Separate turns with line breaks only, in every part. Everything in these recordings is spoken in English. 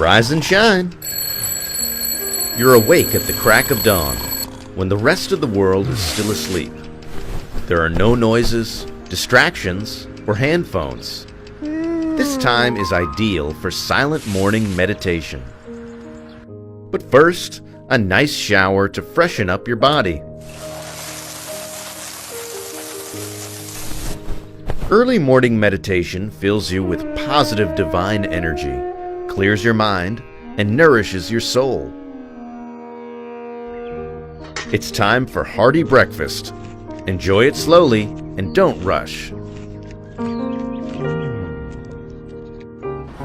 Rise and shine. You're awake at the crack of dawn, when the rest of the world is still asleep. There are no noises, distractions, or hand phones. This time is ideal for silent morning meditation. But first, a nice shower to freshen up your body. Early morning meditation fills you with positive divine energy, clears your mind, and nourishes your soul. It's time for hearty breakfast. Enjoy it slowly and don't rush.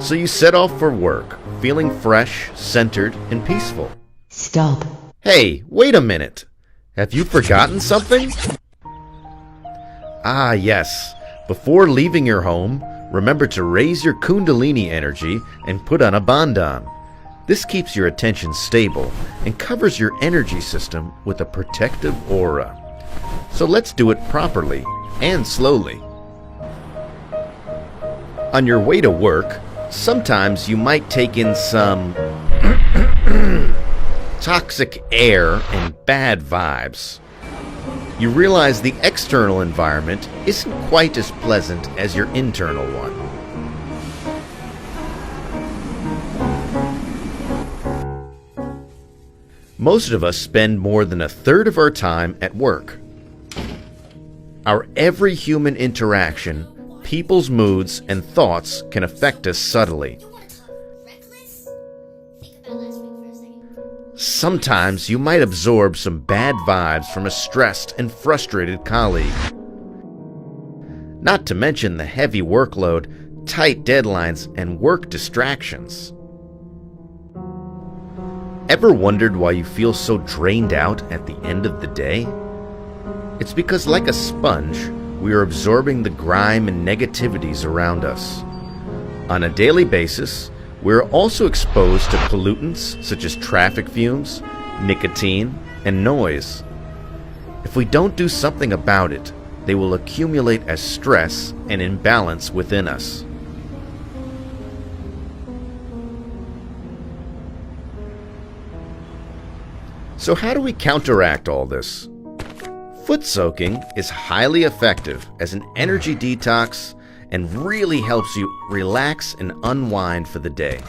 So you set off for work, feeling fresh, centered, and peaceful.
Stop.
Hey, wait a minute. Have you forgotten something? Ah, yes. Before leaving your home, remember to raise your Kundalini energy and put on a bandhan. This keeps your attention stable and covers your energy system with a protective aura. So let's do it properly and slowly. On your way to work, sometimes you might take in some toxic air and bad vibes. You realize the external environment isn't quite as pleasant as your internal one. Most of us spend more than a third of our time at work. Our every human interaction, people's moods and thoughts can affect us subtly. Sometimes you might absorb some bad vibes from a stressed and frustrated colleague. Not to mention the heavy workload, tight deadlines, and work distractions. Ever wondered why you feel so drained out at the end of the day? It's because, like a sponge, we are absorbing the grime and negativities around us. On a daily basis, we are also exposed to pollutants such as traffic fumes, nicotine, and noise. If we don't do something about it, they will accumulate as stress and imbalance within us. So how do we counteract all this? Foot soaking is highly effective as an energy detox and really helps you relax and unwind for the day.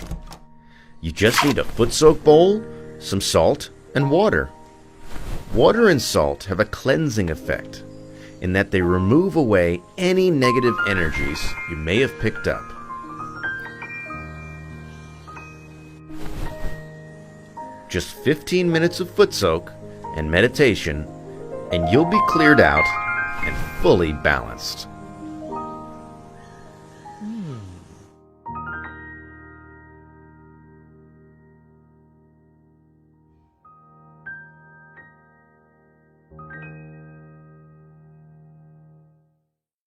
You just need a foot soak bowl, some salt, and water. Water and salt have a cleansing effect in that they remove away any negative energies you may have picked up. Just 15 minutes of foot soak and meditation, and you'll be cleared out and fully balanced.